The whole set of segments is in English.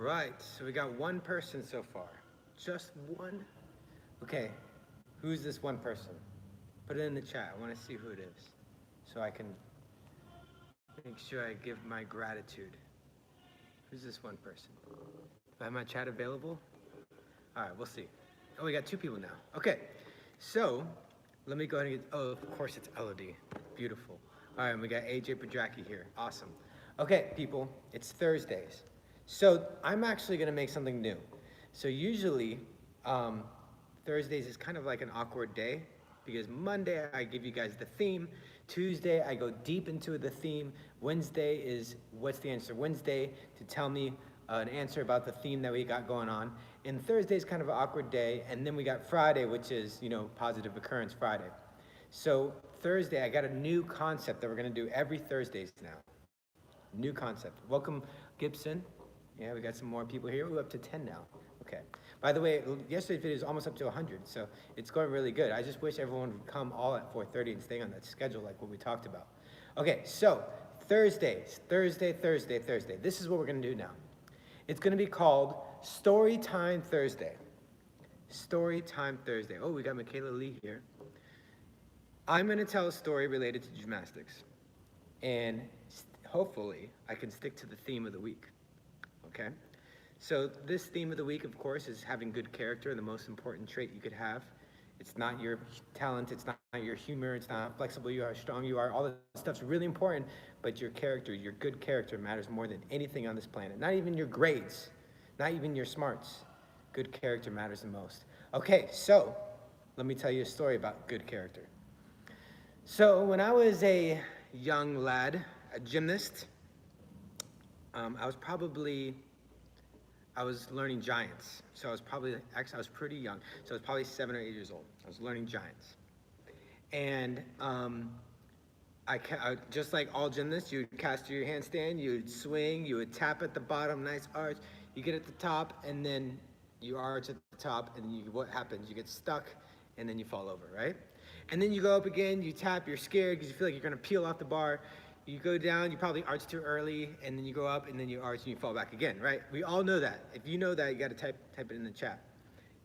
right, so we got one person so far. Just one? Okay, who's this one person? Put it in the chat. I want to see who it is so I can make sure I give my gratitude. Who's this one person? Do I have my chat available? All right, we'll see. Oh, we got two people now. Okay, so let me go ahead and get, oh, of course it's Elodie. Beautiful. All right, and we got AJ Pedracky here. Awesome. Okay, people, it's Thursdays. So I'm actually gonna make something new. So usually, Thursdays is kind of like an awkward day because Monday I give you guys the theme. Tuesday I go deep into the theme. Wednesday is what's the answer Wednesday to tell me an answer about the theme that we got going on. And Thursday is kind of an awkward day. And then we got Friday, which is, positive occurrence Friday. So Thursday, I got a new concept that we're gonna do every Thursdays now. New concept. Welcome, Gibson. Yeah, we got some more people here. We're up to 10 now. Okay. By the way, yesterday's video is almost up to 100, so it's going really good. I just wish everyone would come all at 4:30 and stay on that schedule like what we talked about. Okay, so Thursdays, Thursday. This is what we're gonna do now. It's gonna be called Story Time Thursday. Story Time Thursday. Oh, we got Michaela Lee here. I'm gonna tell a story related to gymnastics, and hopefully I can stick to the theme of the week, okay? So this theme of the week, of course, is having good character, the most important trait you could have. It's not your talent, it's not your humor, it's not how flexible you are, how strong you are, all that stuff's really important, but your character, your good character matters more than anything on this planet. Not even your grades, not even your smarts. Good character matters the most. Okay, so let me tell you a story about good character. So when I was a young lad, a gymnast, I was learning giants. So I was pretty young. So I was probably 7 or 8 years old. I was learning giants. And I just like all gymnasts, you would cast your handstand, you would swing, you would tap at the bottom, nice arch. You get at the top, and then you arch at the top, and what happens? You get stuck, and then you fall over, right? And then you go up again, you tap, you're scared because you feel like you're gonna peel off the bar. You go down, you probably arch too early, and then you go up, and then you arch, and you fall back again, right? We all know that. If you know that, you gotta type it in the chat.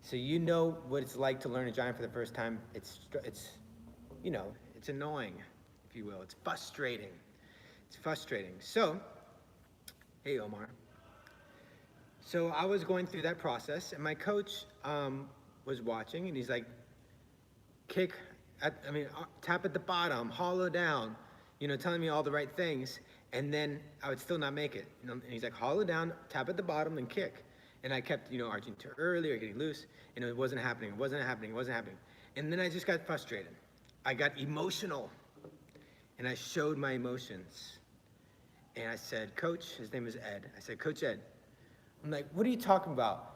So you know what it's like to learn a giant for the first time. It's annoying, if you will. It's frustrating. It's frustrating. So, hey Omar. So I was going through that process, and my coach was watching, and he's like, tap at the bottom, hollow down, telling me all the right things, and then I would still not make it. And he's like, hollow down, tap at the bottom, and kick. And I kept, arching too early or getting loose, and it wasn't happening. And then I just got frustrated. I got emotional, and I showed my emotions. And I said, Coach, his name is Ed. I said, Coach Ed, I'm like, what are you talking about?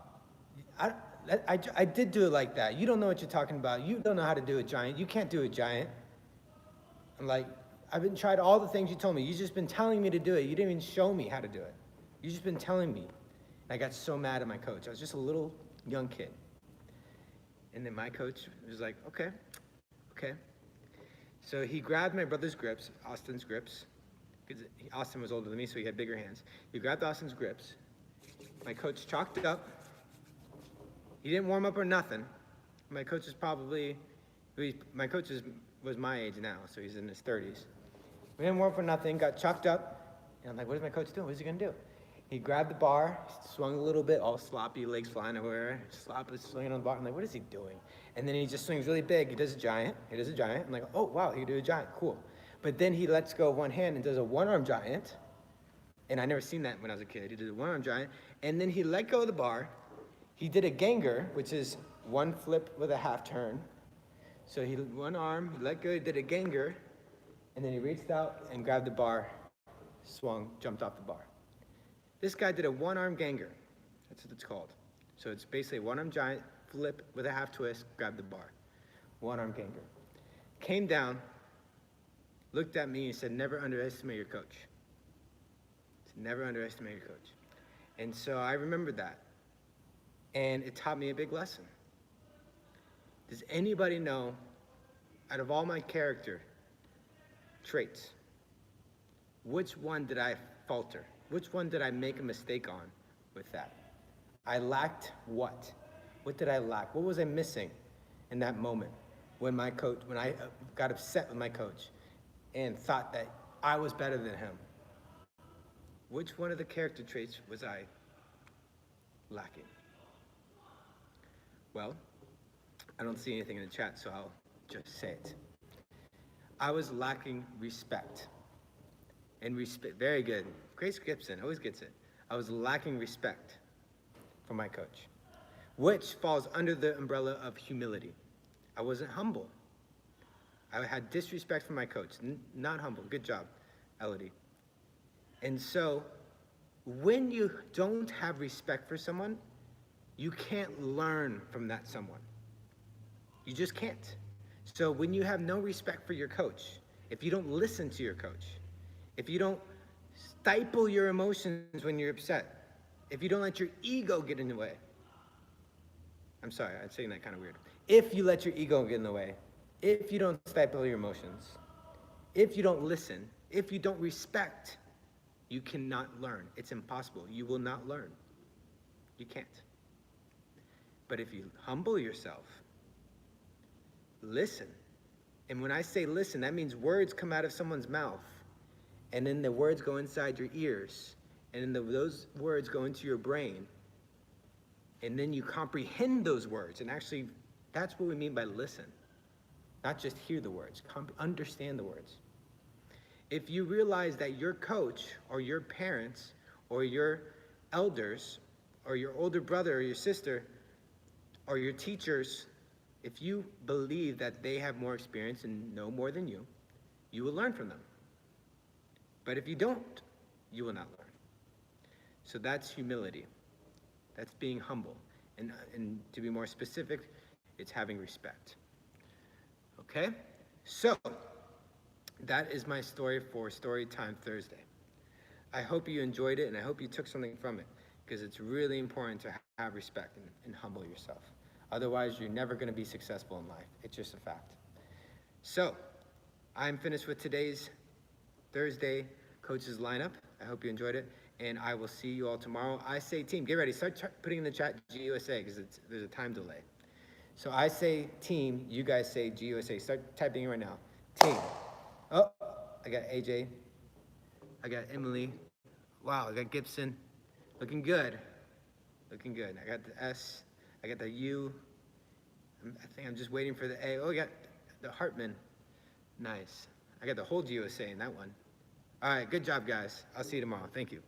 I did do it like that. You don't know what you're talking about. You don't know how to do a giant. You can't do a giant. I'm like, I've been tried all the things you told me. You've just been telling me to do it. You didn't even show me how to do it. You've just been telling me. And I got so mad at my coach. I was just a little young kid. And then my coach was like, okay. So he grabbed my brother's grips, Austin's grips, because Austin was older than me, so he had bigger hands. He grabbed Austin's grips. My coach chalked it up. He didn't warm up or nothing. My coach was my age now, so he's in his 30s. We didn't warm up or nothing, got chalked up. And I'm like, what is my coach doing? What is he gonna do? He grabbed the bar, swung a little bit, all sloppy, legs flying everywhere, swinging on the bar. I'm like, what is he doing? And then he just swings really big. He does a giant. I'm like, oh, wow, he can do a giant, cool. But then he lets go of one hand and does a one-arm giant. And I never seen that when I was a kid. He did a one-arm giant. And then he let go of the bar. He did a ganger, which is one flip with a half turn. So one arm, he let go, he did a ganger, and then he reached out and grabbed the bar, swung, jumped off the bar. This guy did a one-arm ganger. That's what it's called. So it's basically one-arm giant, flip with a half twist, grab the bar. One-arm ganger. Came down, looked at me and said, never underestimate your coach. Never underestimate your coach. And so I remembered that. And it taught me a big lesson. Does anybody know, out of all my character traits, which one did I falter? Which one did I make a mistake on with that. I lacked what? What did I lack? What was I missing in that moment when I got upset with my coach and thought that I was better than him? Which one of the character traits was I lacking? Well, I don't see anything in the chat, so I'll just say it. I was lacking respect. And respect, very good. Grace Gibson always gets it. I was lacking respect for my coach, which falls under the umbrella of humility. I wasn't humble. I had disrespect for my coach, not humble. Good job, Elodie. And so, when you don't have respect for someone, you can't learn from that someone. You just can't. So when you have no respect for your coach, if you don't listen to your coach, if you don't stifle your emotions when you're upset, if you don't let your ego get in the way, I'm sorry, I'm saying that kind of weird. If you let your ego get in the way, if you don't stifle your emotions, if you don't listen, if you don't respect, you cannot learn. It's impossible. You will not learn. You can't. But if you humble yourself, listen. And when I say listen, that means words come out of someone's mouth, and then the words go inside your ears, and then those words go into your brain, and then you comprehend those words. And actually, that's what we mean by listen. Not just hear the words, understand the words. If you realize that your coach or your parents or your elders or your older brother or your sister or your teachers, if you believe that they have more experience and know more than you will learn from them. But if you don't, you will not learn. So that's humility. That's being humble. And to be more specific, it's having respect. Okay? So, that is my story for Storytime Thursday. I hope you enjoyed it, and I hope you took something from it, because it's really important to have respect and humble yourself. Otherwise, you're never going to be successful in life. It's just a fact. So, I'm finished with today's Thursday coaches lineup. I hope you enjoyed it, and I will see you all tomorrow. I say team, get ready. Start putting in the chat GUSA, because there's a time delay. So I say team, you guys say GUSA. Start typing in right now. Team. Oh, I got AJ. I got Emily. Wow, I got Gibson. Looking good. Looking good. I got the S. I got the U. I think I'm just waiting for the A. Oh, I got the Hartman. Nice. I got the whole GUSA in that one. All right, good job, guys. I'll see you tomorrow. Thank you.